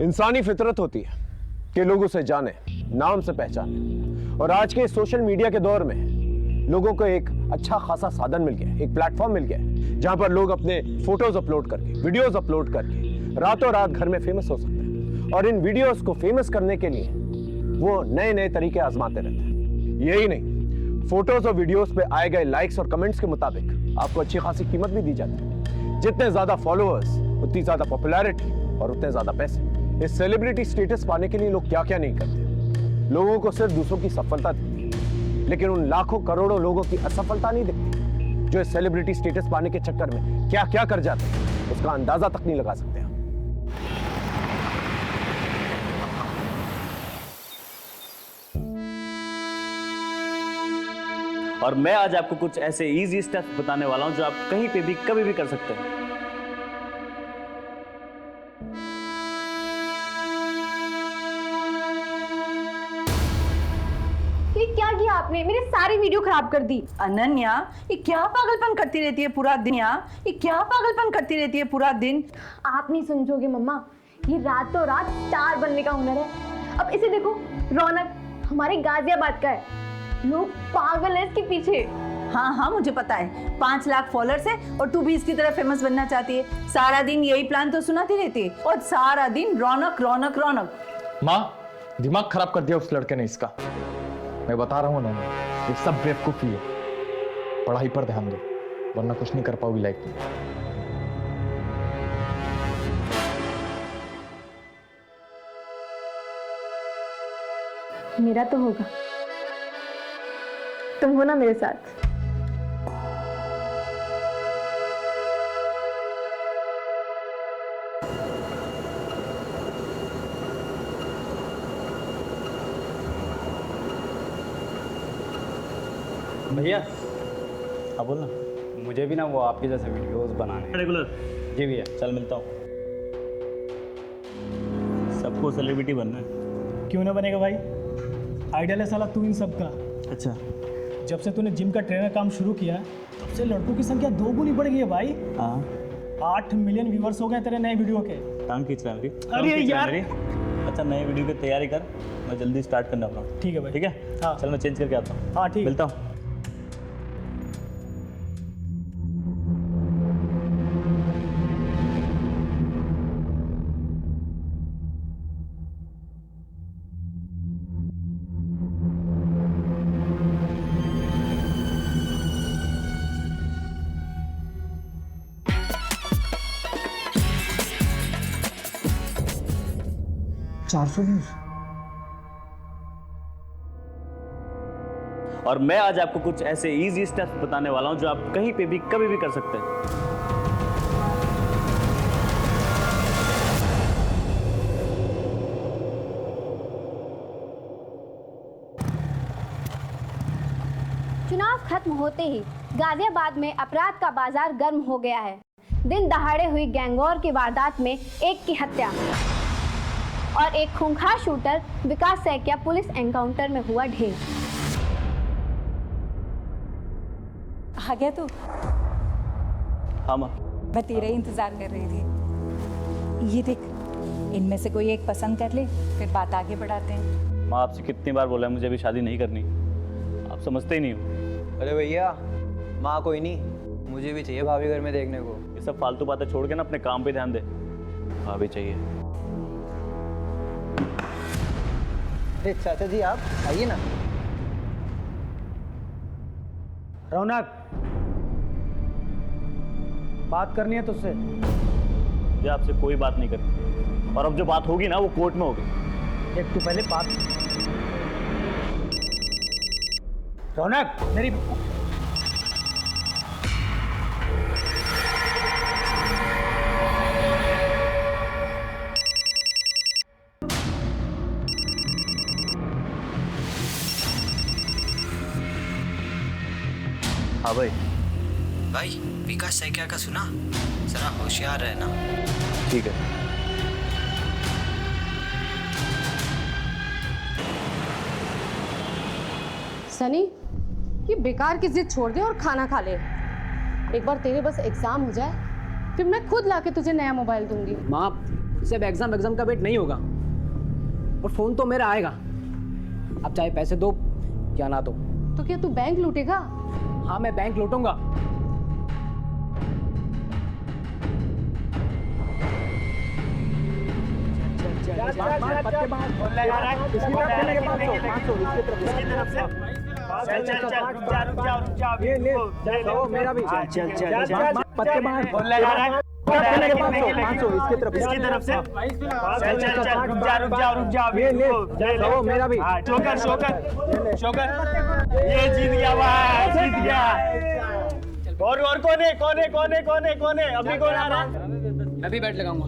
इंसानी फितरत होती है कि लोग उसे जाने, नाम से पहचाने। और आज के सोशल मीडिया के दौर में लोगों को एक अच्छा खासा साधन मिल गया, एक प्लेटफॉर्म मिल गया जहां पर लोग अपने फोटोज अपलोड करके, वीडियोस अपलोड करके रातों रात घर में फेमस हो सकते हैं। और इन वीडियोस को फेमस करने के लिए वो नए नए तरीके आजमाते रहते हैं। यही नहीं, फोटोज और वीडियोस पे आए गए लाइक्स और कमेंट्स के मुताबिक आपको अच्छी खासी कीमत भी दी जाती है। जितने ज्यादा फॉलोअर्स उतनी ज्यादा पॉपुलैरिटी और उतने ज्यादा पैसे। इस सेलिब्रिटी स्टेटस पाने के लिए लोग क्या क्या नहीं करते। लोगों को सिर्फ दूसरों की सफलता दिखती है, लेकिन उन लाखों करोड़ों लोगों की असफलता नहीं दिखती जो इस सेलिब्रिटी स्टेटस पाने के चक्कर में क्या क्या कर जाते हैं, उसका अंदाजा तक नहीं लगा सकते। और मैं आज आपको कुछ ऐसे इजी स्टेप्स बताने वाला हूं जो आप कहीं पे भी कभी भी कर सकते हैं। ये क्या किया आपने? मेरी सारी वीडियो खराब कर दी। अनन्या, ये क्या पागलपन करती रहती है पूरा दिन? ये क्या पागलपन करती रहती है पूरा दिन? आप नहीं समझोगे मम्मा, ये रातों रात स्टार बनने का हुनर है। अब इसे देखो, रौनक हमारे गाजियाबाद का है, लोग पागल है इसके पीछे। हाँ हाँ, मुझे पता है, 5 लाख फॉलोअर्स है और तू भी इसकी तरह फेमस बनना चाहती है। सारा दिन यही प्लान तो सुनाती रहती है और सारा दिन रौनक रौनक रौनक। माँ, दिमाग खराब कर दिया उस लड़के ने इसका। मैं बता रहा हूँ ना, ये सब बेवकूफी है। पढ़ाई पर ध्यान दो, वरना कुछ नहीं कर पाओगी लाइफ में। मेरा तो होगा, तुम हो ना मेरे साथ। भैया, हाँ बोल ना। मुझे भी ना वो आपके जैसे वीडियोस बनाने हैं। रेगुलर जी भैया। चल मिलता हूँ। सबको सेलिब्रिटी बनना है। क्यों ना बनेगा भाई, आइडियल है साला तू इन सब का। अच्छा, जब से तूने जिम का ट्रेनर काम शुरू किया तब से लड़कों की संख्या 2 गुनी बढ़ गई है भाई। हाँ 8 मिलियन व्यूअर्स हो गए तेरे नए वीडियो के। टांग खींच रहा है मेरी। अरे टांग खींच रहा है यार। मेरी। अच्छा, नए वीडियो की तैयारी कर, मैं जल्दी स्टार्ट करने वाला हूँ। ठीक है भाई। ठीक है, हाँ। चल मैं चेंज करके आता हूँ। हाँ ठीक। मिलता हूँ। और मैं आज आपको कुछ ऐसे इजी स्टेप्स बताने वाला हूं जो आप कहीं पे भी कभी भी कर सकते हैं। चुनाव खत्म होते ही गाजियाबाद में अपराध का बाजार गर्म हो गया है। दिन दहाड़े हुई गैंगवॉर की वारदात में एक की हत्या और एक खूंखार शूटर विकास सैकिया पुलिस एनकाउंटर में हुआ ढेर। आ गया तू? हाँ माँ। मैं तेरा ही इंतजार कर रही थी। ये देख, इनमें से कोई एक पसंद कर ले, फिर बात आगे बढ़ाते हैं। माँ, आपसे कितनी बार बोला है मुझे अभी शादी नहीं करनी, आप समझते ही नहीं हो। अरे भैया, माँ कोई नहीं, मुझे भी चाहिए भाभी घर में देखने को। ये सब फालतू बातें छोड़ के ना अपने काम पे ध्यान दे। भाभी चाहिए। अरे चाचा जी, आप आइए ना। रौनक, बात करनी है तुझसे। मुझे आपसे कोई बात नहीं करनी, और अब जो बात होगी ना वो कोर्ट में होगी। एक तू पहले बात। रौनक, मेरी हाँ भाई। भाई, विकास सैकिया का सुना? जरा होशियार रहना। ठीक है। सनी, ये बेकार की जिद छोड़ दे और खाना खा ले। एक बार तेरे बस एग्जाम हो जाए, फिर मैं खुद लाके तुझे नया मोबाइल दूंगी। माँ, सिर्फ एग्जाम का वेट नहीं होगा, और फोन तो मेरा आएगा। अब चाहे पैसे दो या ना दो। तो क्या तू बैंक लूटेगा? हाँ, मैं बैंक लूटूंगा। ये जीत गया भाई, जीत गया। और कौन है अभी कौन आ रहा है? मैं भी बैट लगाऊंगा।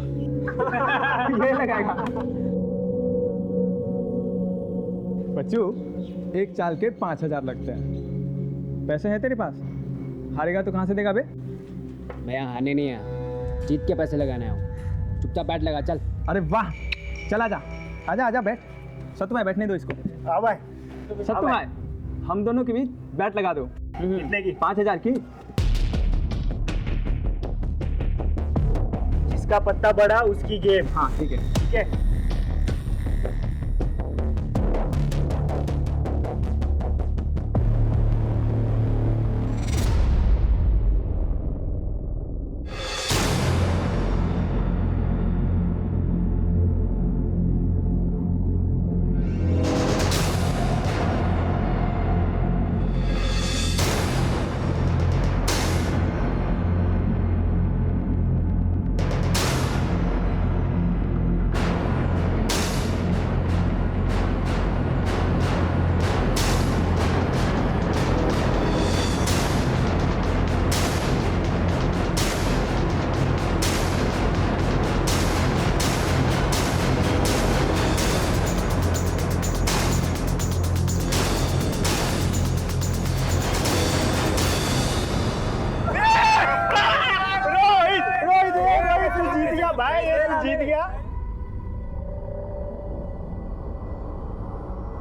ये लगाएगा। बच्चू, एक चाल के 5,000 लगते हैं। पैसे हैं तेरे पास? हारेगा तो कहाँ से देगा बे? मैं यहाँ हारने नहीं आया, जीत के पैसे लगाने आया हूँ। चुपचाप बैट लगा, चल। अरे वाह, चल आजा आजा आजा बैठ। सत्तू भाई बैठने दो इसको। सत्तू भाई, हम दोनों के बीच बैट लगा दो। कितने की? 5,000 की। जिसका पत्ता बड़ा उसकी गेम। हाँ ठीक है। ठीक है।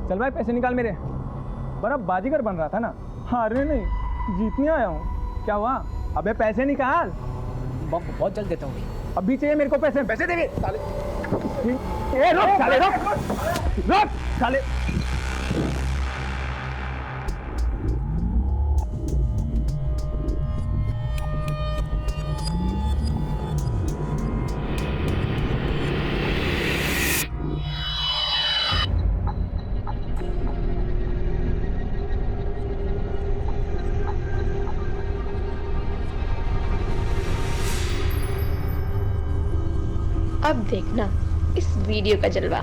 चल भाई पैसे निकाल मेरे। बड़ा बाजीगर बन रहा था ना, हारने नहीं जीतने आया हूँ। क्या हुआ? अबे पैसे निकाल। बहुत जल्द देता हूँ। अभी चाहिए मेरे को पैसे। पैसे देंगे साले। ए रुक साले, रुक साले। अब देखना इस वीडियो का जलवा।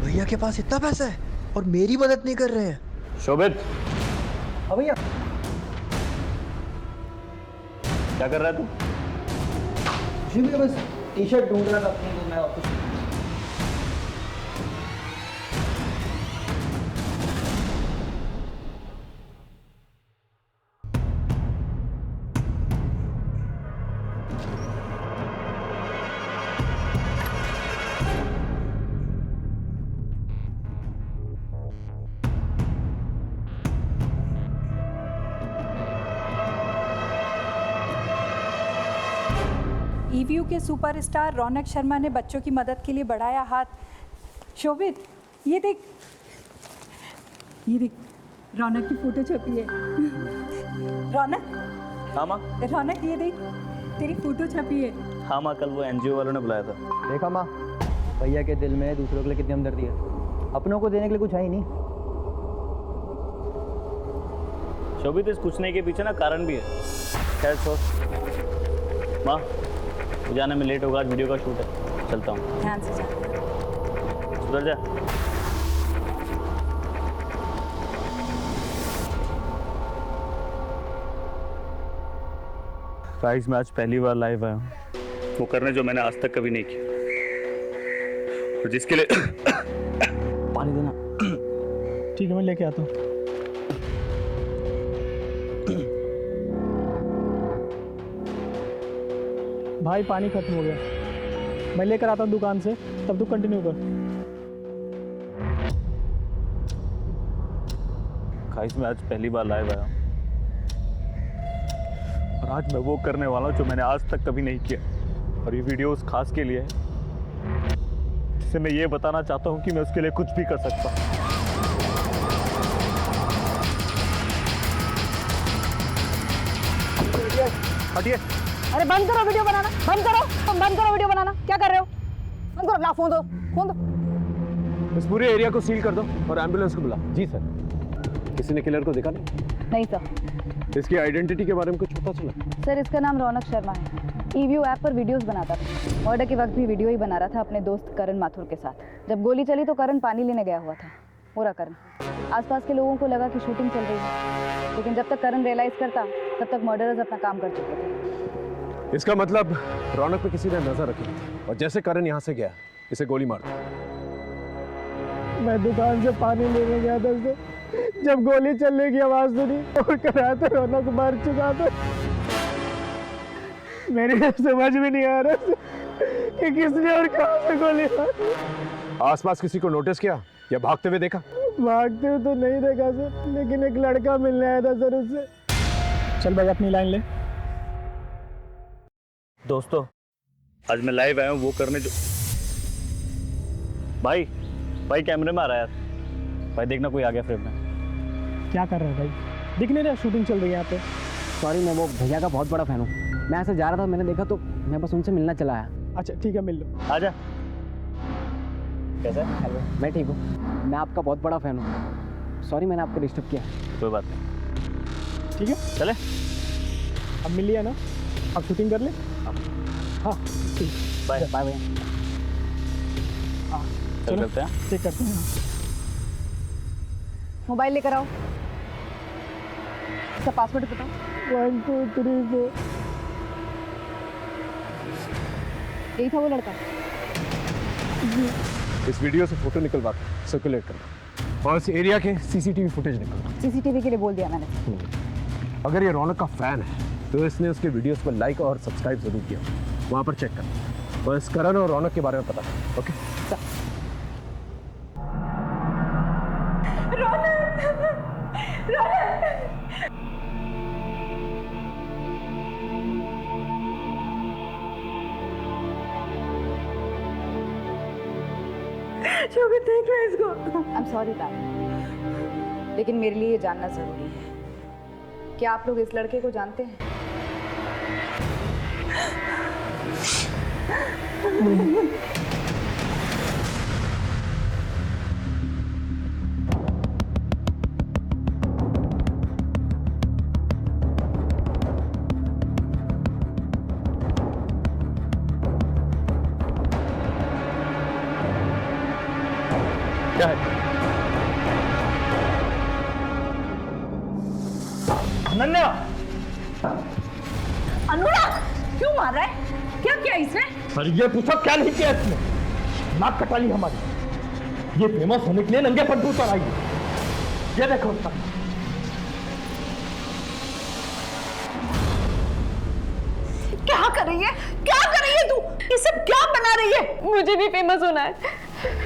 भैया के पास इतना पैसा है और मेरी मदद नहीं कर रहे हैं। शोभित, हाँ भैया। क्या कर रहा है तू? जी भैया, बस टी शर्ट ढूंढ रहा था अपनी, तो मैं वापस। ईवीयू के सुपरस्टार रौनक शर्मा ने बच्चों की मदद के लिए बढ़ाया हाथ। शोभित, ये देख रौनक की फोटो छपी है। रौनक। हाँ माँ। रौनक, ये देख तेरी फोटो छपी है। हाँ माँ, कल वो एनजीओ वालों ने बुलाया था। देखा माँ, भैया के दिल में दूसरों के लिए कितनी हमदर्दी है, अपनों को देने के लिए कुछ है ही नहीं। शोभित, इस कुछ नहीं के पीछे ना कारण भी है। खैर छोड़ माँ, जाने में लेट होगा, आज वीडियो का शूट है। चलता हूँ। ध्यान से जा। सुधर जा। गाइस मैं आज पहली बार लाइव आया हूँ, वो करने जो मैंने आज तक कभी नहीं किया, और जिसके लिए पानी देना। ठीक है, मैं लेके आता हूँ। भाई पानी खत्म हो गया, मैं लेकर आता हूँ दुकान से, तब तू कंटिन्यू कर। गाइस मैं आज पहली बार लाइव आया हूँ, और आज मैं वो करने वाला हूँ जो मैंने आज तक कभी नहीं किया, और ये वीडियो उस खास के लिए है जिसे मैं ये बताना चाहता हूँ कि मैं उसके लिए कुछ भी कर सकता हूँ। हटिए। अरे बंद करो वीडियो बनाना, बंद करो, तुम बंद करो वीडियो बनाना। क्या कर रहे हो? बंद करो, ला फोन दो, फोन दो। इस पूरे एरिया को सील कर दो और एम्बुलेंस को बुला। जी सर। किसी ने किलर को देखा नहीं? नहीं सर। इसकी आइडेंटिटी के बारे में कुछ पता चला? सर इसका नाम रौनक शर्मा है, ईव्यू ऐप पर वीडियोस बनाता था। मर्डर के वक्त भी वीडियो ही बना रहा था अपने दोस्त करण माथुर के साथ। जब गोली चली तो करण पानी लेने गया हुआ था, पूरा करण। आसपास के लोगों को लगा कि शूटिंग चल रही है, लेकिन जब तक करण रियलाइज करता तब तक मर्डरर्स अपना काम कर चुके थे। इसका मतलब रौनक पे किसी ने नजर रखी और जैसे करण यहाँ से गया इसे गोली मार दी। मैं दुकान से पानी लेने गया था सर, जब गोली चलने की आवाज सुनी और कराते रौनक मार चुका था। मेरे समझ में नहीं आ रहा कि किसने और कहां से गोली मारी। आसपास किसी को नोटिस किया या भागते हुए देखा? भागते हुए तो नहीं देखा सर, लेकिन एक लड़का मिलने आया था सर उससे। चल भाई अपनी लाइन ले। दोस्तों आज मैं लाइव आया हूँ वो करने जो भाई कैमरे में आ रहा है यार। भाई देखना कोई आ गया फ्रेम में। क्या कर रहा है भाई? दिख नहीं रहा शूटिंग चल रही है यहाँ पे। सॉरी, मैं वो भैया का बहुत बड़ा फैन हूँ। मैं ऐसे जा रहा था, मैंने देखा तो मैं बस उनसे मिलना चला आया। अच्छा ठीक है, मिल लो। आजा। कैसा है? हेलो, मैं ठीक हूँ। मैं आपका बहुत बड़ा फैन हूँ। सॉरी मैंने आपको डिस्टर्ब किया। कोई बात नहीं, ठीक है चले। अब मिल लिया ना, अब शूटिंग कर ले। हाँ ठीक, बाय बाय भैया। चल करते हैं। चेक करते हैं। मोबाइल लेकर आओ, इसका पासवर्ड बताओ। 1 2 3 4। यही था वो लड़का? इस वीडियो से फोटो निकलवा सर्कुलेट करना और इस एरिया के सीसीटीवी फुटेज निकलना। सीसीटीवी के लिए बोल दिया मैंने। अगर ये रौनक का फैन है तो इसने उसके वीडियोस को लाइक और सब्सक्राइब जरूर किया, वहां पर चेक करना और इस करण और रौनक के बारे में पता करना। ओके देख लो इसको। आई एम सॉरी मैम, लेकिन मेरे लिए ये जानना जरूरी है। क्या आप लोग इस लड़के को जानते हैं? क्या है? अनन्या! अनुराग क्यों मार रहा है? क्या किया इसने? अरे ये पूछो क्या नहीं किया इसने? नाक कटा ली हमारी। ये फेमस होने के लिए नंगे पट्टू पर आई है। ये देखो उसका। क्या कर रही है? क्या कर रही है तू? ये सब क्या बना रही है? मुझे भी फेमस होना है,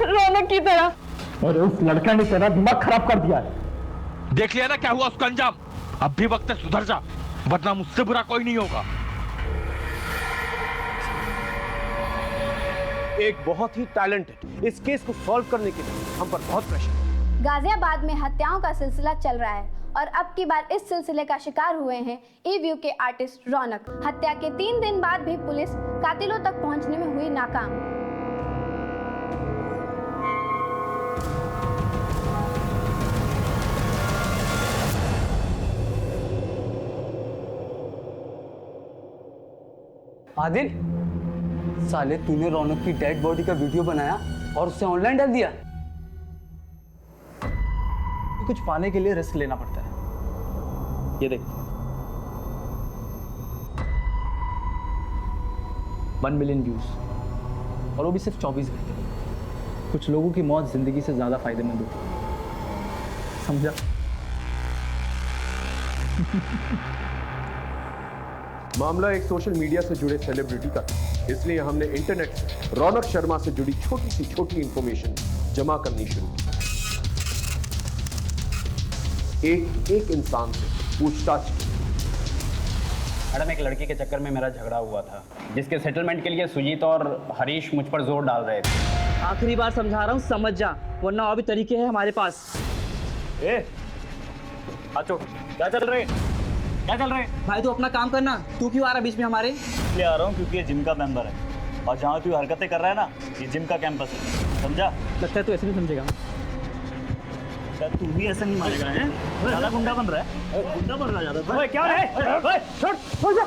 रौनक की तरह। अरे उस लड़का ने तेरा दिमाग खराब कर दिया है। देख लिया ना क्या हुआ उसका अंजाम। अब भी वक्त है सुधर जा, वरना मुझसे बुरा कोई नहीं होगा। एक बहुत ही टैलेंटेड इस केस को सॉल्व करने के लिए हम पर बहुत प्रेशर है। गाजियाबाद में हत्याओं का सिलसिला चल रहा है और अब की बार इस सिलसिले का शिकार हुए हैं ईव्यू के आर्टिस्ट रौनक। हत्या के 3 दिन बाद भी पुलिस कातिलों तक पहुंचने में हुई नाकाम। आदिल, साले तूने रौनक की डेड बॉडी का वीडियो बनाया और उसे ऑनलाइन डाल दिया। कुछ पाने के लिए रिस्क लेना पड़ता है। ये देख 1 मिलियन व्यूज, और वो भी सिर्फ 24 घंटे में। कुछ लोगों की मौत जिंदगी से ज्यादा फायदेमंद होती है, समझा? मामला एक सोशल मीडिया से जुड़े सेलिब्रिटी का था, इसलिए हमने इंटरनेट से रौनक शर्मा से जुड़ी छोटी सी छोटी इंफॉर्मेशन जमा करनी शुरू की। एक इंसान से पूछताछ की। मैडम, एक लड़की के चक्कर में मेरा झगड़ा हुआ था, जिसके सेटलमेंट के लिए सुजीत और हरीश मुझ पर जोर डाल रहे थे। आखिरी बार समझा रहा हूँ, समझ जा, वरना और भी तरीके हैं हमारे पास। आचो, क्या चल रहे भाई तू अपना काम करना, तू क्यों आ रहा बीच में हमारे? इसलिए आ रहा हूँ क्योंकि ये जिम का मेंबर है, और जहाँ तू हरकतें कर रहा है ना, ये जिम का कैंपस है, समझा? लगता है तू ऐसे नहीं समझेगा। क्या तू भी ऐसा नहीं मानेगा? है ज्यादा गुंडा बन रहा है, गुंडा बन रहा ज्यादा। ओए क्या रे? ओए छोड़ जा।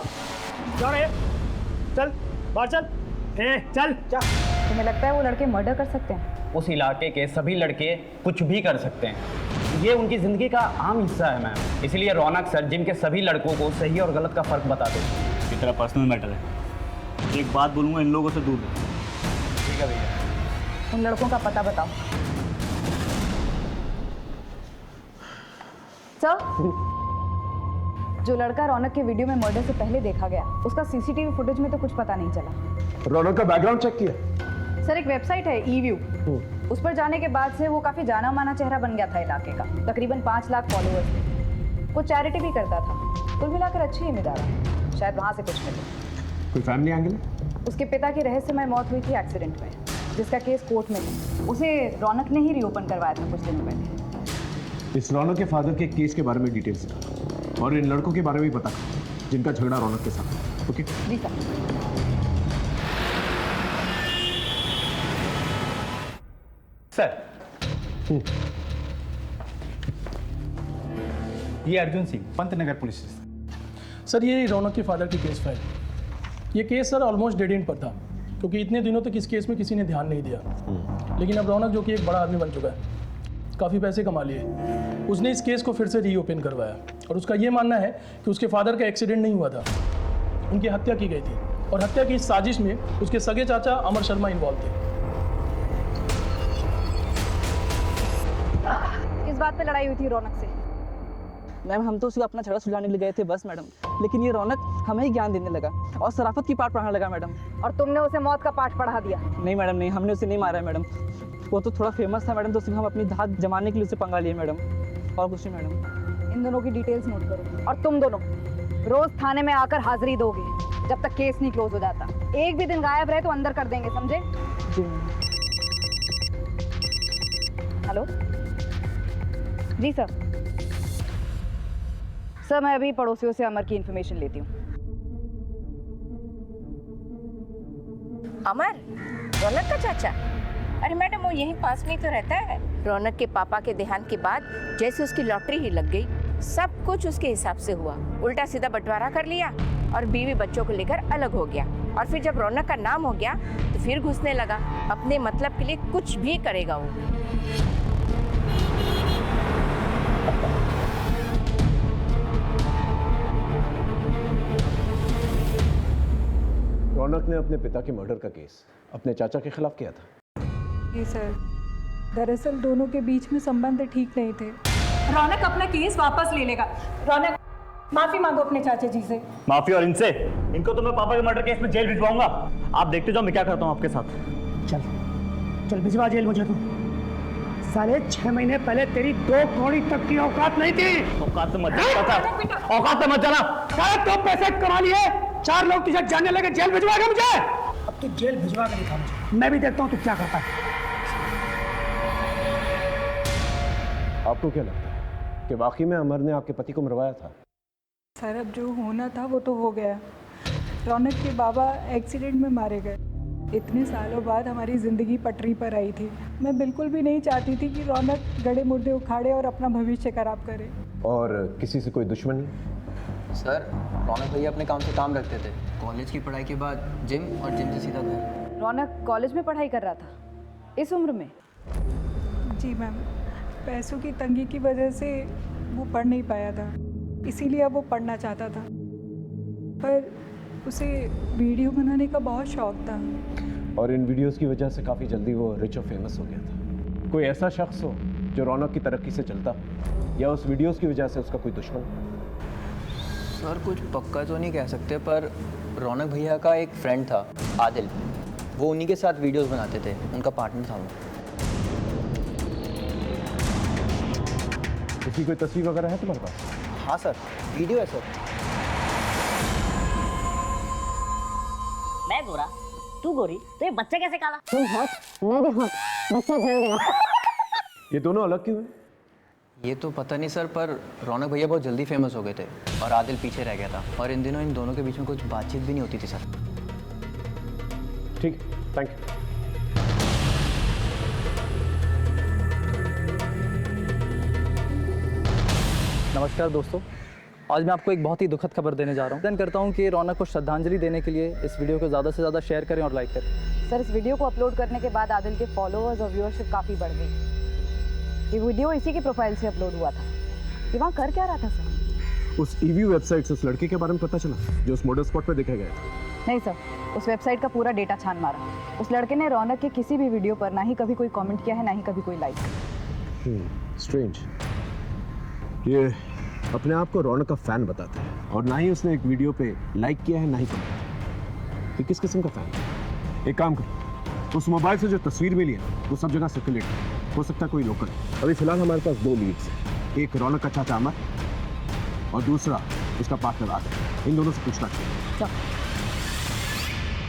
क्या रे? चल बाहर चल। चल। तुम्हें लगता है वो लड़के मर्डर कर सकते हैं? उस इलाके के सभी लड़के कुछ भी कर सकते हैं, ये उनकी जिंदगी का आम हिस्सा है मैम। इसलिए रौनक सर जिम के सभी लड़कों को सही और गलत का फर्क बता देते हैं। ये तेरा पर्सनल मैटर है, एक बात बोलूँगा, इन लोगों से दूर रहो। ठीक है भैया। उन लड़कों का पता बताओ। सर, जो लड़का रौनक के वीडियो में मर्डर से पहले देखा गया, उसका सीसीटीवी फुटेज में तो कुछ पता नहीं चला। रौनक का बैकग्राउंड चेक किया? सर, एक वेबसाइट है ईव्यू, उस पर जाने के बाद से वो काफी जाना माना चेहरा बन गया था इलाके का। तकरीबन 5 लाख फॉलोअर्स थे। वो चैरिटी भी करता था। कुल मिलाकर अच्छी इमेज आ रहा है। शायद वहाँ से कुछ मिले। कोई फैमिली एंगल? उसके पिता की रहस्यमय मौत हुई थी एक्सीडेंट में, जिसका केस कोर्ट में था। उसे रौनक ने ही रीओपन करवाया था कुछ दिनों पहले। इस रौनक के फादर के केस के बारे में डिटेल्स निकालो, और इन लड़कों के बारे में भी पता करो जिनका झगड़ा रौनक के साथ। ओके? जी सर। सर, ये Arjun Singh, Pantnagar police station. Sir, ये रौनक के फादर की केस फाइल। ये case sir almost dead and पर था, क्योंकि इतने दिनों तक इस केस में किसी ने ध्यान नहीं दिया। लेकिन अब रौनक, जो कि एक बड़ा आदमी बन चुका है, काफ़ी पैसे कमा लिए, उसने इस केस को फिर से रीओपन करवाया। और उसका ये मानना है कि उसके फादर का एक्सीडेंट नहीं हुआ था, उनकी हत्या की गई थी, और हत्या की इस साजिश में उसके सगे चाचा अमर शर्मा इन्वॉल्व थे। किस बात पे लड़ाई हुई थी रौनक से? मैम, हम तो सिर्फ अपना झगड़ा सुलझाने के लिए गए थे बस मैडम, लेकिन ये रौनक हमें ही ज्ञान देने लगा और शराफत की पाठ पढ़ाने लगा मैडम। और तुमने उसे मौत का पाठ पढ़ा दिया? नहीं मैडम, नहीं, हमने उसे नहीं मारा है मैडम। वो तो थोड़ा फेमस था मैडम, तो सिर्फ हम अपनी धाक जमाने के लिए उसे पंगा लिए मैडम, और कुछ नहीं मैडम। इन दोनों की डिटेल्स नोट करो, और तुम दोनों रोज थाने में आकर हाजिरी दोगे जब तक केस नहीं क्लोज हो जाता। एक भी दिन गायब रहे तो अंदर कर देंगे, समझे? जी। हेलो जी सर। सर, मैं अभी पड़ोसियों से अमर की इन्फॉर्मेशन लेती हूँ। अमर, रौनक का चाचा? अरे मैडम, वो यहीं पास में ही तो रहता है। रौनक के पापा के देहांत के बाद जैसे उसकी लॉटरी ही लग गई, सब कुछ उसके हिसाब से हुआ। उल्टा सीधा बंटवारा कर लिया और बीवी बच्चों को लेकर अलग हो गया। और फिर जब रौनक का नाम हो गया तो फिर घुसने लगा। अपने मतलब के लिए कुछ भी करेगा वो। रौनक ने अपने पिता के मर्डर का केस अपने चाचा के खिलाफ किया था। जी सर, दरअसल दोनों के बीच में संबंध ठीक नहीं थे। रौनक अपना केस वापस ले लेगा। रौनक, माफी मांगो अपने चाचा जी से। माफी? और इनसे? इनको तो मैं पापा के मर्डर केस में जेल भिजवाऊंगा। आप देखते जाओ मैं क्या करता हूँ आपके साथ। चल चल भिजवा जेल मुझे तू। साले 6 महीने पहले तेरी 2 कौड़ी तक की औकात नहीं थी। औकात से मत जाना, औकात से मत जाना। तो पैसे कमा लिए, 4 लोग तुझे जानने लगे, जेल भिजवाएगा मुझे? अब तू जेल भिजवा के दिखा मुझे, मैं भी देखता हूँ तू क्या करता है। आपको क्या लगता है कि वाकई में अमर ने आपके पति को मरवाया था? सर, अब जो होना था वो तो हो गया। रौनक के बाबा एक्सीडेंट में मारे गए। इतने सालों बाद हमारी ज़िंदगी पटरी पर आई थी। मैं बिल्कुल भी नहीं चाहती थी कि रौनक गड़े मुर्दे उखाड़े और अपना भविष्य खराब करे। और किसी से कोई दुश्मनी? सर, रौनक भैया अपने काम से काम रखते थे, कॉलेज की पढ़ाई के बाद जिम और जिम से सीधा घर। रौनक कॉलेज में पढ़ाई कर रहा था इस उम्र में? जी मैम, पैसों की तंगी की वजह से वो पढ़ नहीं पाया था, इसीलिए अब वो पढ़ना चाहता था, पर उसे वीडियो बनाने का बहुत शौक था। और इन वीडियोस की वजह से काफ़ी जल्दी वो रिच और फेमस हो गया था। कोई ऐसा शख्स हो जो रौनक की तरक्की से चलता, या उस वीडियोस की वजह से उसका कोई दुश्मन? सर कुछ पक्का तो नहीं कह सकते, पर रौनक भैया का एक फ्रेंड था आदिल, वो उन्हीं के साथ वीडियोस बनाते थे, उनका पार्टनर था वो। इसकी कोई तस्वीर वगैरह है तुम्हारे पास? हाँ सर, वीडियो है सर। मैं गोरा, तू गोरी, तो ये बच्चा कैसे काला? तुम हॉट, मैं भी हॉट, बच्चा जल गया। ये दोनों अलग क्यों हैं? ये तो पता नहीं सर, पर रौनक भैया बहुत जल्दी फेमस हो गए थे और आदिल पीछे रह गया था, और इन दिनों इन दोनों के बीच में कुछ बातचीत भी नहीं होती थी सर। ठीक, थैंक यू। नमस्कार दोस्तों, आज मैं आपको एक बहुत ही दुखद खबर देने जा रहा हूँ। आवेदन करता हूँ कि रौनक को श्रद्धांजलि देने के लिए इस वीडियो को ज़्यादा से ज़्यादा शेयर करें और लाइक करें। सर, इस वीडियो को अपलोड करने के बाद आदिल के फॉलोअर्स और व्यूअरशिप काफ़ी बढ़ गई। ये वीडियो इसी की प्रोफाइल से अपलोड हुआ था। ये वहाँ कर क्या रहा था सर? उस ईवी वेबसाइट से उस लड़के के बारे में पता चला जो उस मॉडल स्पॉट पर देखा गया था? नहीं सर, उस वेबसाइट का पूरा डेटा छान मारा। उस लड़के ने रौनक के किसी भी वीडियो पर ना ही कभी कोई कमेंट किया है, ना ही कभी कोई लाइक। स्ट्रेंज। ये अपने आप को रौनक का फैन बताता है, और ना ही उसने एक वीडियो पे लाइक किया है, ना ही कमेंट। ये किस किस्म का फैन है? एक काम कर, उस मोबाइल से जो तस्वीर मिली है वो सब जगह सर्कुलेट हो सकता है कोई लोकल। अभी फिलहाल हमारे पास 2 लीड्स हैं, एक रौनक का चाचा अमर और दूसरा उसका पार्टनर आदिल। इन दोनों से पूछना चाहिए।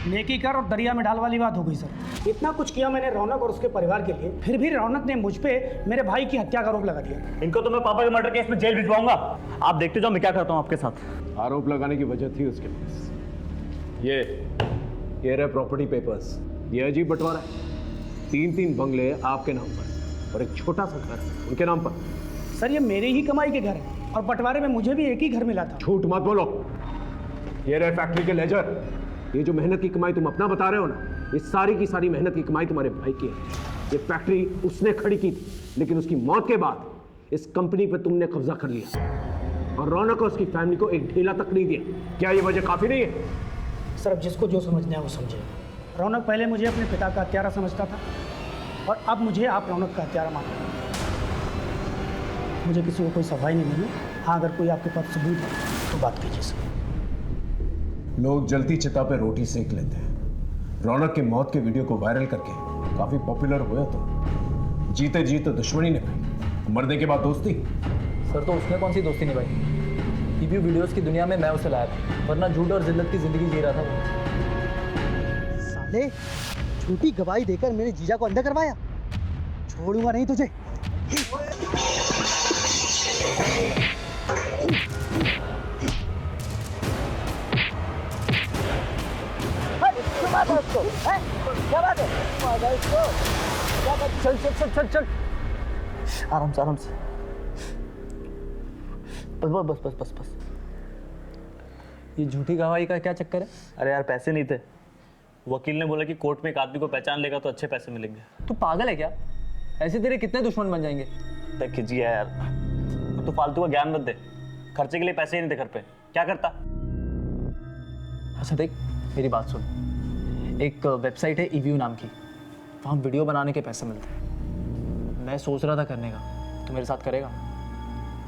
नेकी कर और दरिया में डाल वाली बात हो गई सर। इतना कुछ किया मैंने रौनक और उसके परिवार के लिए, फिर भी रौनक ने मुझ पे मेरे भाई की हत्या का आरोप लगा दिया। इनको तो मैं पापा के मर्डर केस में जेल भिजवाऊंगा। आप देखते जाओ मैं क्या करता हूँ आपके साथ। आरोप लगाने की वजह थी उसके पास। ये रहे प्रॉपर्टी पेपर्स। ये अजीब बंटवारा है। 3-3 बंगले आपके नाम पर और एक छोटा सा घर उनके नाम पर। सर ये मेरी ही कमाई के घर है और बंटवारे में मुझे भी एक ही घर मिला था। झूठ मत बोलो। ये रहे फैक्ट्री के लेजर। ये जो मेहनत की कमाई तुम अपना बता रहे हो ना, ये सारी की सारी मेहनत की कमाई तुम्हारे भाई की है। ये फैक्ट्री उसने खड़ी की थी, लेकिन उसकी मौत के बाद इस कंपनी पर तुमने कब्जा कर लिया और रौनक और उसकी फैमिली को एक ढीला तक नहीं दिया। क्या ये वजह काफी नहीं है? सर अब जिसको जो समझना है वो समझे। रौनक पहले मुझे अपने पिता का हत्यारा समझता था और अब मुझे आप रौनक का हत्यारा मानते हैं। मुझे किसी को कोई सफाई नहीं मिली। हाँ, अगर कोई आपके पास सबूत है तो बात कीजिए सर। लोग जलती चिता पे रोटी सेक लेते हैं। रौनक के मौत के वीडियो को वायरल करके काफी पॉपुलर हुआ, तो जीते जीते दुश्मनी निभाई, मरने के बाद दोस्ती। सर तो उसने कौन सी दोस्ती निभाई? ईवी वीडियोस की दुनिया में मैं उसे लाया था, वरना झूठ और जिल्लत की जिंदगी जी रहा था वो। साले, झूठी गवाही देकर मेरे जीजा को अंडा करवाया। छोड़ूंगा नहीं तुझे। क्या बात है? चल चल चल चल चल, आराम से आराम से। बस बस बस बस बस बस। ये झूठी गवाही का क्या चक्कर है? अरे यार पैसे नहीं थे। वकील ने बोला कि कोर्ट में एक आदमी को पहचान लेगा तो अच्छे पैसे मिलेंगे। तू पागल है क्या? ऐसे तेरे कितने दुश्मन बन जाएंगे? देख खिजिए यार, तो फालतू का ज्ञान मत दे। खर्चे के लिए पैसे ही नहीं थे घर पे, क्या करता? अच्छा देख, मेरी बात सुन। एक वेबसाइट है ईव्यू नाम की, वहाँ वीडियो बनाने के पैसे मिलते हैं। मैं सोच रहा था करने का, तो मेरे साथ करेगा?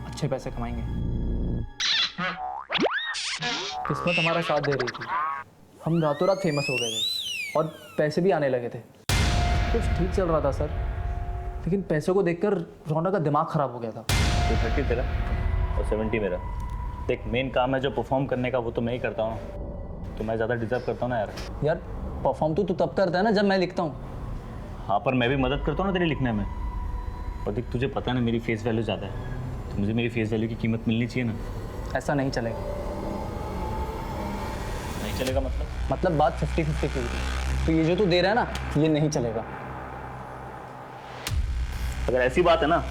अच्छे पैसे कमाएंगे। किस्मत हमारा साथ दे रही थी, हम रातों रात फेमस हो गए थे और पैसे भी आने लगे थे। कुछ ठीक चल रहा था सर, लेकिन पैसों को देखकर रौनक का दिमाग खराब हो गया था। 30 तेरा और 70 मेरा। देख मेन काम है जो परफॉर्म करने का, वो तो मैं ही करता हूँ, तो मैं ज़्यादा डिजर्व करता हूँ ना यार। यार परफॉर्म तो तू तब करता है ना जब मैं लिखता हूँ। हाँ पर मैं भी मदद करता हूँ ना तेरे लिखने में। और देख तुझे पता है ना मेरी फेस वैल्यू ज़्यादा है, तो मुझे मेरी फेस वैल्यू की कीमत मिलनी चाहिए ना। ऐसा नहीं चलेगा। नहीं चलेगा मतलब बात 50-50 की। तो ये जो तू दे रहा है ना, ये नहीं चलेगा। अगर ऐसी बात है ना,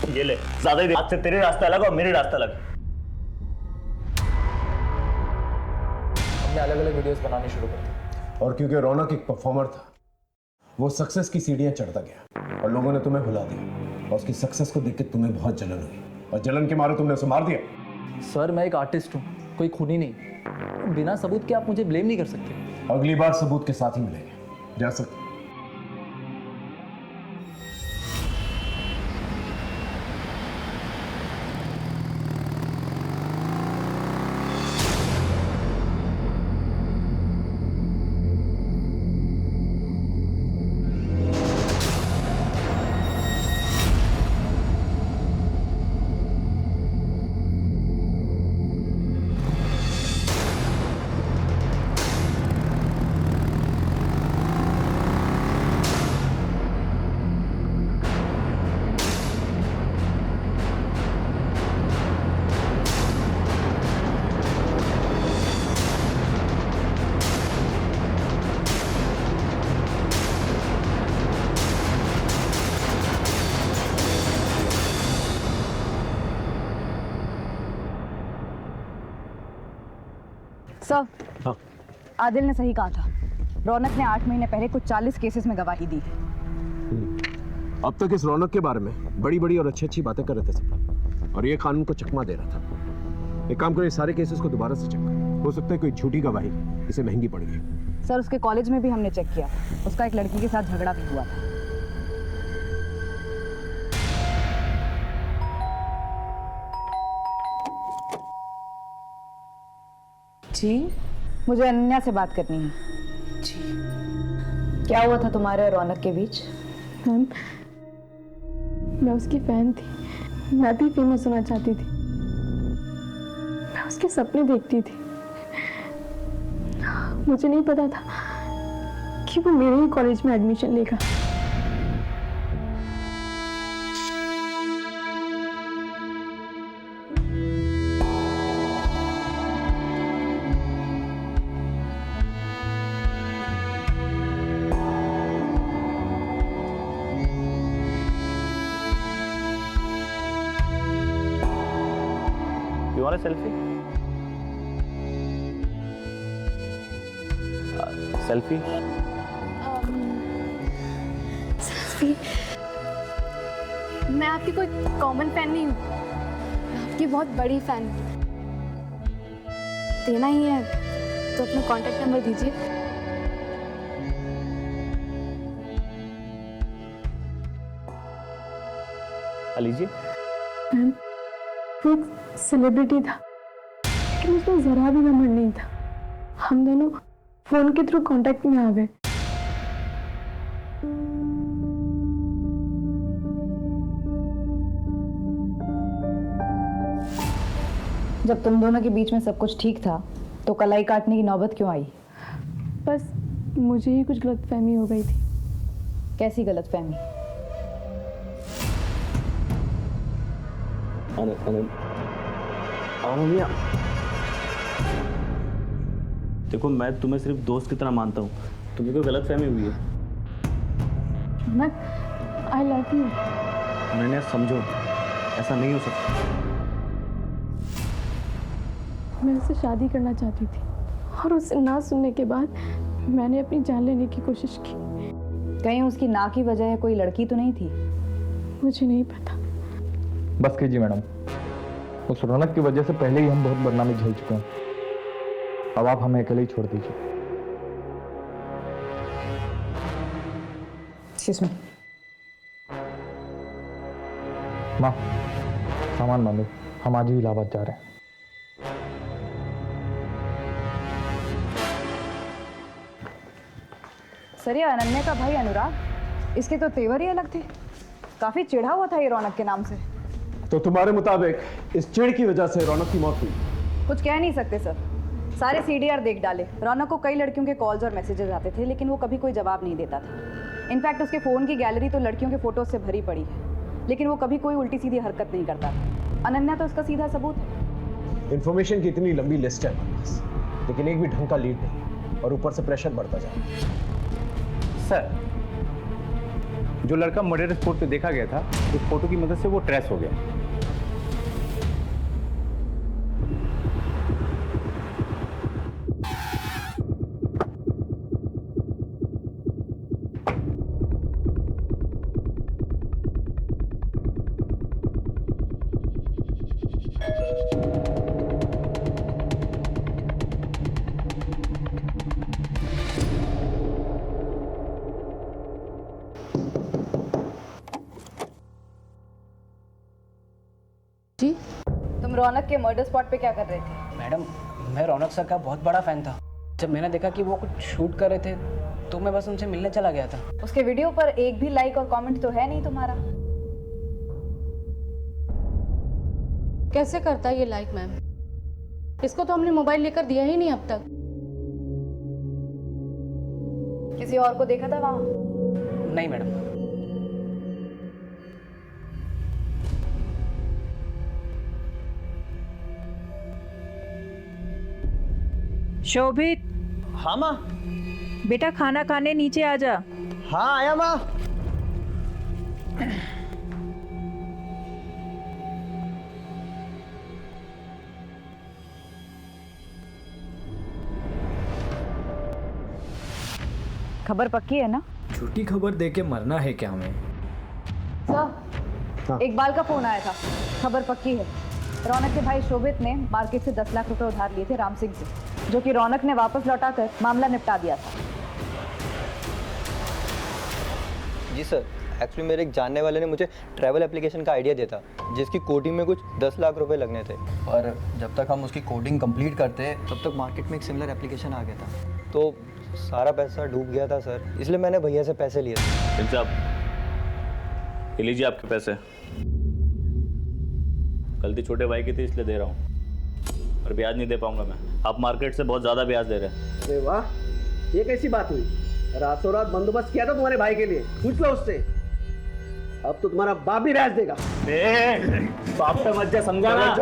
ये ले ज़्यादा ही दे। आज से तेरे रास्ता अलग और मेरे रास्ता अलग। हमने अलग अलग वीडियोस बनाने शुरू कर दी। और क्योंकि रौनक एक परफॉर्मर था, वो सक्सेस की सीढ़ियां चढ़ता गया और लोगों ने तुम्हें भुला दिया और उसकी सक्सेस को देख के तुम्हें बहुत जलन हुई और जलन के मारे तुमने उसे मार दिया। सर मैं एक आर्टिस्ट हूँ, कोई खूनी नहीं। बिना सबूत के आप मुझे ब्लेम नहीं कर सकते। अगली बार सबूत के साथ ही मिलेंगे, जा सकते। सर, आदिल ने सही कहा था। रौनक ने 8 महीने पहले कुछ 40 केसेस में गवाही दी है। अब तक इस रौनक के बारे में बड़ी बड़ी और अच्छी अच्छी बातें कर रहे थे सब, और ये कानून को चकमा दे रहा था। एक काम करो, ये सारे केसेस को दोबारा से चेक करो, हो सकता है कोई झूठी गवाही इसे महंगी पड़ गई। सर, उसके कॉलेज में भी हमने चेक किया, उसका एक लड़की के साथ झगड़ा भी हुआ था। जी, मुझे अनन्या से बात करनी है। जी। क्या हुआ था तुम्हारे और रौनक के बीच? मैम, मैं उसकी फैन थी, मैं भी फेमस होना चाहती थी, मैं उसके सपने देखती थी। मुझे नहीं पता था कि वो मेरे ही कॉलेज में एडमिशन लेगा। You want a selfie? Selfie? Selfie? मैं आपकी कोई कॉमन फैन नहीं हूँ, मैं आपकी बहुत बड़ी फैन हूँ। देना ही है तो अपना कॉन्टैक्ट नंबर दीजिए। लीजिए। मैम, वो एक सेलिब्रिटी था, लेकिन उसमें जरा भी घमंड नहीं था। हम दोनों फोन के थ्रू कांटेक्ट में आ गए। जब तुम दोनों के बीच में सब कुछ ठीक था तो कलाई काटने की नौबत क्यों आई? बस मुझे ही कुछ गलतफहमी हो गई थी। कैसी गलतफहमी? अनन्या, देखो मैं तुम्हें सिर्फ दोस्त की तरह मानता हूँ, तुम्हें कोई गलतफहमी हुई है। I love you. अनन्या समझो, ऐसा नहीं हो सकता। मैं उससे शादी करना चाहती थी और उससे ना सुनने के बाद मैंने अपनी जान लेने की कोशिश की। कहीं उसकी ना की वजह कोई लड़की तो नहीं थी? मुझे नहीं पता। बस कीजिए मैडम, उस रौनक की वजह से पहले ही हम बहुत बदनामी झेल चुके हैं। अब आप हमें अकेले ही छोड़ दीजिए। माँ, सामान बांधो, हम आज ही इलाहाबाद जा रहे हैं। सर, ये अनन्या का भाई अनुराग, इसके तो तेवर ही अलग थे। काफी चिढ़ा हुआ था ये रौनक के नाम से। तो तुम्हारे मुताबिक इस चिढ़ की वजह से रौनक की मौत हुई? कुछ कह नहीं सकते सर, सारे सीडीआर देख डाले। रौनक को कई लड़कियों के कॉल्स और मैसेजेस आते थे, लेकिन वो कभी कोई जवाब नहीं देता था। इनफैक्ट उसके फ़ोन की गैलरी तो लड़कियों के फोटोज से भरी पड़ी है, लेकिन वो कभी कोई उल्टी सीधी हरकत नहीं करता था। अनन्या तो उसका सीधा सबूत है। इन्फॉर्मेशन की इतनी लंबी लिस्ट है हमारे पास, लेकिन एक भी ढंग का लीड नहीं, और ऊपर से प्रेशर बढ़ता जा रहा है। सर, जो लड़का मर्डर स्पॉट पे देखा गया था, उस फोटो की मदद से वो ट्रेस हो गया। जी, तुम रौनक के मर्डर स्पॉट पे क्या कर रहे थे? मैडम, मैं रौनक सर का बहुत बड़ा फ़ैन था। जब मैंने देखा कि वो कुछ शूट कर रहे थे तो मैं बस उनसे मिलने चला गया था। उसके वीडियो पर एक भी लाइक और कमेंट तो है नहीं तुम्हारा। कैसे करता है ये लाइक मैम? इसको तो हमने मोबाइल लेकर दिया ही नहीं अब तक। किसी और को देखा था वहाँ? नहीं मैडम। शोभित, हाँ माँ। बेटा खाना खाने नीचे आ जा। हाँ आया माँ। खबर पक्की है ना? झूठी खबर दे के मरना है क्या हमें? सर, इकबाल का फोन आया था। खबर पक्की है। रौनक के भाई शोभित ने मार्केट से 10 लाख रुपए उधार लिए थे राम सिंह से, जो कि रौनक ने वापस लौटाकर मामला निपटा दिया था। जी सर, एक्चुअली मेरे एक जानने वाले ने मुझे ट्रैवल एप्लीकेशन का आइडिया दिया था, जिसकी कोडिंग में कुछ 10 लाख रुपए लगने थे। और जब तक हम उसकी कोडिंग कंप्लीट करते तब तक मार्केट में एक सिमिलर एप्लीकेशन आ गया था, तो सारा पैसा डूब गया था सर। इसलिए मैंने भैया से पैसे लिए थे। साहब, ये लीजिए आपके पैसे। गलती छोटे भाई की थी इसलिए दे रहा हूँ, और ब्याज नहीं दे पाऊंगा मैं। आप मार्केट से बहुत ज़्यादा ब्याज दे रहे हैं। अरे वाह, ये कैसी बात हुई? रातों रात बंदोबस्त किया था तुम्हारे भाई के लिए, पूछ लो उससे। अब तो तुम्हारा बाप भी ब्याज देगा। बाप पे मत जा, समझा ना?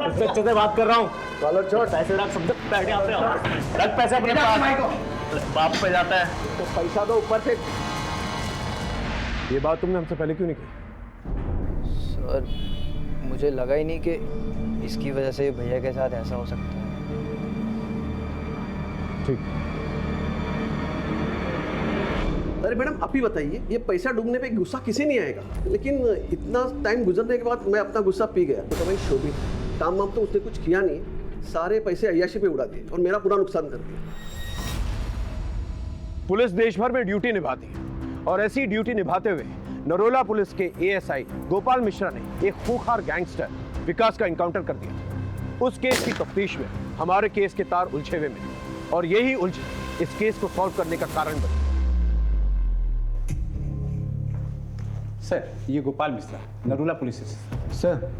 इससे अच्छे से बात कर रहा हूँ। चलो छोड़, पैसे रख, समझ बैठ यहाँ पे। रख पैसे अपने पास। बाप पे जाता है तो पैसा दो ऊपर से। ये बात तुमने हमसे पहले क्यों नहीं की? सर, मुझे लगा ही नहीं कि इसकी वजह से भैया के साथ ऐसा हो सकता है। ठीक। अरे मैडम, आप ही बताइए, ये पैसा डूबने पे गुस्सा किसी नहीं आएगा, लेकिन इतना टाइम गुजरने के बाद मैं अपना गुस्सा पी गया। तो भाई शोभित, काम वाम तो उसने कुछ किया नहीं, सारे पैसे अय्याशी पे उड़ा दिए और मेरा पूरा नुकसान कर दिया। पुलिस देश भर में ड्यूटी निभाती है, और ऐसी ड्यूटी निभाते हुए नरोला पुलिस के एएसआई गोपाल मिश्रा ने एक खूंखार गैंगस्टर विकास का एनकाउंटर कर दिया। उस केस की तफ्तीश में हमारे केस के तार उलझे हुए मिले, और यही उलझन इस केस को सॉल्व करने का कारण बनी। सर, ये Gopal Mishra, Narola police station. Sir,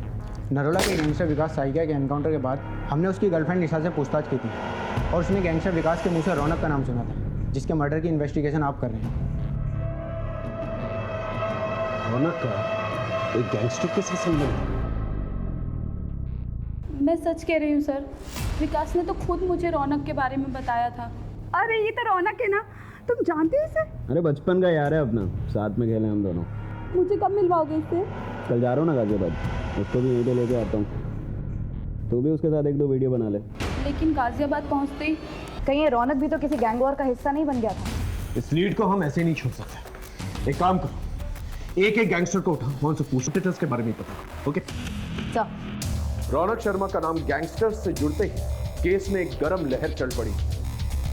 Narola के गैंगस्टर विकास साहिका के एनकाउंटर के बाद हमने उसकी गर्लफ्रेंड निशा से पूछताछ की थी, और उसने गैंगस्टर विकास के मुंह से रौनक का नाम सुना था, जिसके मर्डर की इन्वेस्टिगेशन आप कर रहे हैं। रौनक का एक गैंगस्टर के साथ संबंध? मैं सच कह रही हूँ सर, विकास ने तो खुद मुझे रौनक के बारे में बताया था। अरे ये तो रौनक है ना, तुम जानते हो इसे? अरे बचपन का यार है अपना, साथ में खेले हम दोनों। मुझे कब मिलवाओगे इससे? कल जा रहा हूँ ना गाजियाबाद, उसको भी यहीं पे लेके आता हूँ। तू भी उसके साथ 1-2 वीडियो बना ले। लेकिन गाजियाबाद पहुँचते ही कहीं ये रौनक भी तो किसी गैंग वॉर का हिस्सा नहीं बन गया था? इस लीड को हम ऐसे नहीं छोड़ सकते। एक काम करो, एक गैंगस्टर को उठाओ, कौन से पूछते के बारे में पता। Okay sir. रौनक शर्मा का नाम गैंगस्टर से जुड़ते ही केस में एक गर्म लहर चल पड़ी।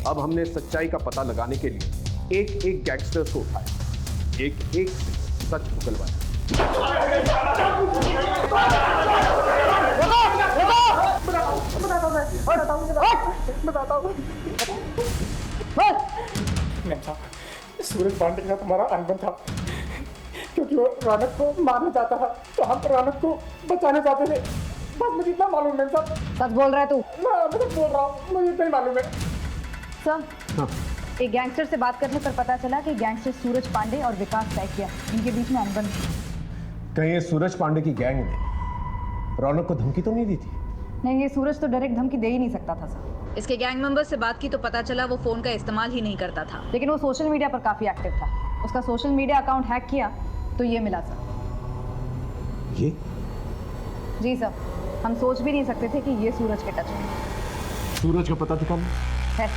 अब हमने सच्चाई का पता लगाने के लिए एक गैंगस्टर को उठाया, एक से सच उगलवाया। सूरज पांडे के साथ हमारा अनबन था, क्योंकि वो रौनक को मारना चाहता था, तो हम रौनक को बचाना चाहते थे। बस मुझे इतना मालूम है सर। सच बोल रहा है तू? मैं सच बोल रहा हूँ, मुझे इतना ही मालूम है सर। हाँ। एक गैंगस्टर से बात करने पर पता चला कि गैंगस्टर सूरज पांडे और विकास सैकिया, इनके बीच में अनबन थी। कहीं ये सूरज पांडे की गैंग ने रौनक को धमकी तो नहीं दी थी? नहीं, ये सूरज तो डायरेक्ट धमकी दे ही नहीं सकता था सर। इसके गैंग मेंबर से बात की तो पता चला वो फोन का इस्तेमाल ही नहीं करता था, लेकिन वो सोशल मीडिया पर काफी एक्टिव था। उसका सोशल मीडिया अकाउंट हैक किया तो ये मिला सर। ये? जी सर, हम सोच भी नहीं सकते थे कि ये सूरज के टच में। सूरज का पता था कौन है?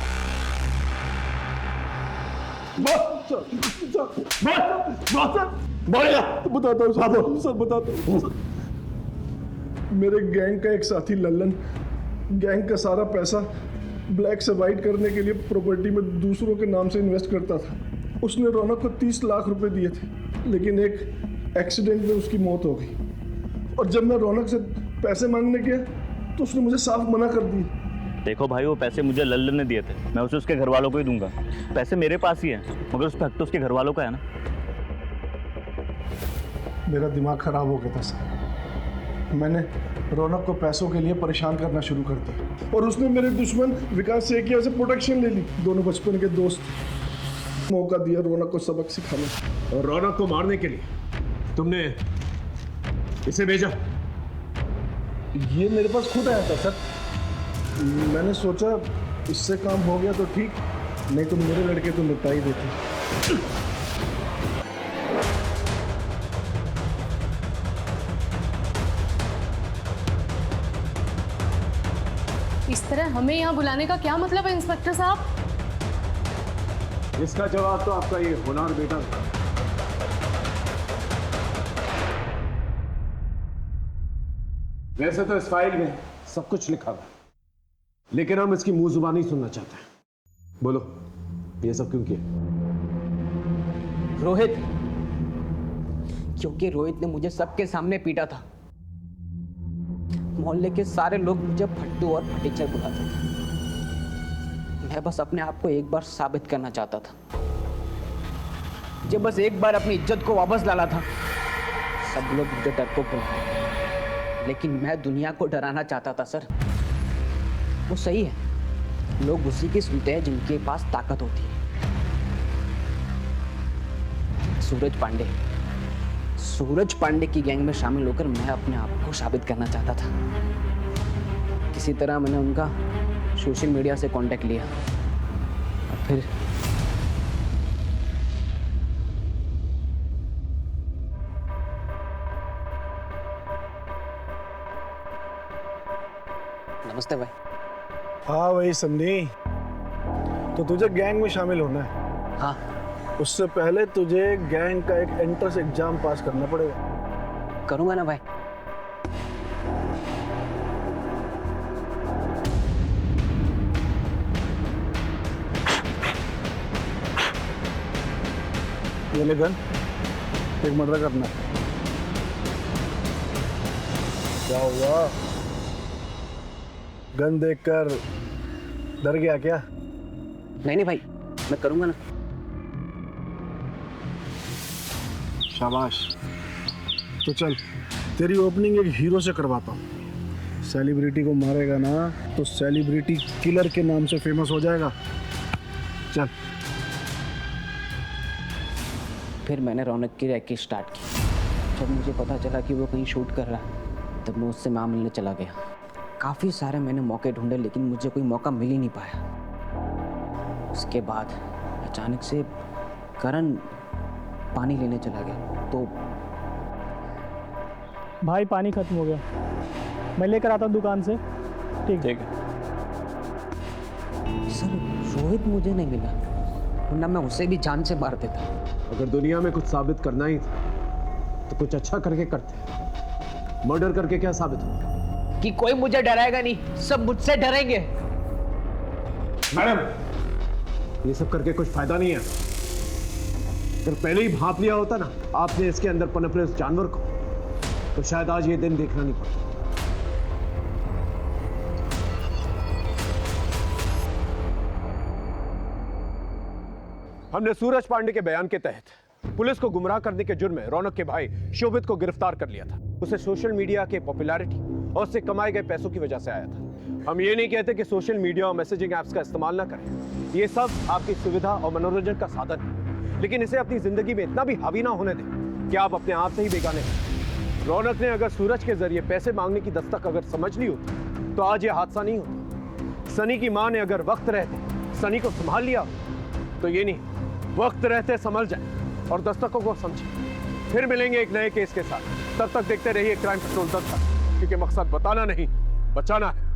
बताता हूँ साहब, सर बताता हूँ। मेरे गैंग का एक साथी लल्लन गैंग का सारा पैसा ब्लैक से वाइट करने के लिए प्रॉपर्टी में दूसरों के नाम से इन्वेस्ट करता था। उसने रौनक को 30 लाख रुपए दिए थे, लेकिन एक एक्सीडेंट में उसकी मौत हो गई। और जब मैं रौनक से पैसे मांगने के तो उसने मुझे साफ मना कर दी। देखो भाई, वो पैसे मुझे लल्लन ने दिए थे, मैं उसे उसके घर वालों को ही दूंगा। पैसे मेरे पास ही हैं, मगर उस पर हक तो उसके घर वालों का है ना। मेरा दिमाग खराब हो गया था सर। मैंने रौनक को पैसों के लिए परेशान करना शुरू कर दिया और उसने मेरे दुश्मन विकास सेकिया से प्रोटेक्शन ले ली। दोनों बचपन के दोस्त। मौका दिया रौनक को सबक सिखाने। और रौनक को मारने के लिए तुमने इसे भेजा? ये मेरे पास खुद आया था सर। मैंने सोचा इससे काम हो गया तो ठीक, नहीं तो मेरे लड़के तो निपटा ही देते। इस तरह हमें यहाँ बुलाने का क्या मतलब है इंस्पेक्टर साहब? इसका जवाब तो आपका ये होनहार बेटा था। वैसे तो इस फाइल में सब कुछ लिखा हुआ, लेकिन हम इसकी मुंह जुबानी सुनना चाहते हैं। बोलो, ये सब क्यों किया? रोहित, क्योंकि रोहित ने मुझे सबके सामने पीटा था। मोहल्ले के सारे लोग मुझे फट्टू और फटीचर बुलाते थे। मैं बस अपने आप को एक बार साबित करना चाहता था। मुझे बस एक बार अपनी इज्जत को वापस लाना था। सब लोग मुझे डरपोक बुलाते, लेकिन मैं दुनिया को डराना चाहता था सर। वो सही है, लोग उसी की सुनते हैं जिनके पास ताकत होती है। सूरज पांडे की गैंग में शामिल होकर मैं अपने आप को साबित करना चाहता था। किसी तरह मैंने उनका सोशल मीडिया से कांटेक्ट लिया और फिर नमस्ते भाई। हाँ भाई सन्नी, तो तुझे गैंग में शामिल होना है? हाँ। उससे पहले तुझे गैंग का एक एंट्रेंस एग्जाम पास करना पड़ेगा। करूंगा ना भाई। ये ले गन, एक मर्डर करना है। क्या हुआ? गन देखकर डर गया क्या? नहीं भाई, मैं करूंगा ना। शाबाश। तो चल, तेरी ओपनिंग एक हीरो से करवाता हूँ। सेलिब्रिटी को मारेगा ना तो सेलिब्रिटी किलर के नाम से फेमस हो जाएगा। चल। फिर मैंने रौनक की रैकी स्टार्ट की। जब मुझे पता चला कि वो कहीं शूट कर रहा है, तब मैं उससे मां मिलने चला गया। काफ़ी सारे मैंने मौके ढूंढे, लेकिन मुझे कोई मौका मिल ही नहीं पाया। उसके बाद अचानक से करण पानी लेने चला गया तो भाई पानी खत्म हो गया, मैं लेकर आता हूँ दुकान से। ठीक है सर। रोहित मुझे नहीं मिला, वरना मैं उसे भी जान से मार देता। अगर दुनिया में कुछ साबित करना ही था तो कुछ अच्छा करके करते। मर्डर करके क्या साबित होगा? कि कोई मुझे डराएगा नहीं, सब मुझसे डरेंगे। मैडम, ये सब करके कुछ फायदा नहीं है। अगर पहले ही भांप लिया होता ना आपने इसके अंदर पनप रहे उस जानवर को, तो शायद आज ये दिन देखना नहीं पड़ता। हमने सूरज पांडे के बयान के तहत पुलिस को गुमराह करने के जुर्म में रौनक के भाई शोभित को गिरफ्तार कर लिया था। उसे सोशल मीडिया के पॉपुलैरिटी और उससे कमाए गए पैसों की वजह से आया था। हम ये नहीं कहते कि सोशल मीडिया और मैसेजिंग ऐप्स का इस्तेमाल ना करें, ये सब आपकी सुविधा और मनोरंजन का साधन है, लेकिन इसे अपनी जिंदगी में इतना भी हावी ना होने दें कि आप अपने आप से ही बेगाने हैं। रौनक ने अगर सूरज के जरिए पैसे मांगने की दस्तक अगर समझ ली होती तो आज ये हादसा नहीं होता। सनी की मां ने अगर वक्त रहते सनी को संभाल लिया तो ये नहीं, वक्त रहते संभल जाए और दस्तकों को समझे। फिर मिलेंगे एक नए केस के साथ। तब तक देखते रहिए क्राइम पेट्रोल 10, क्योंकि मकसद बताना नहीं, बचाना है।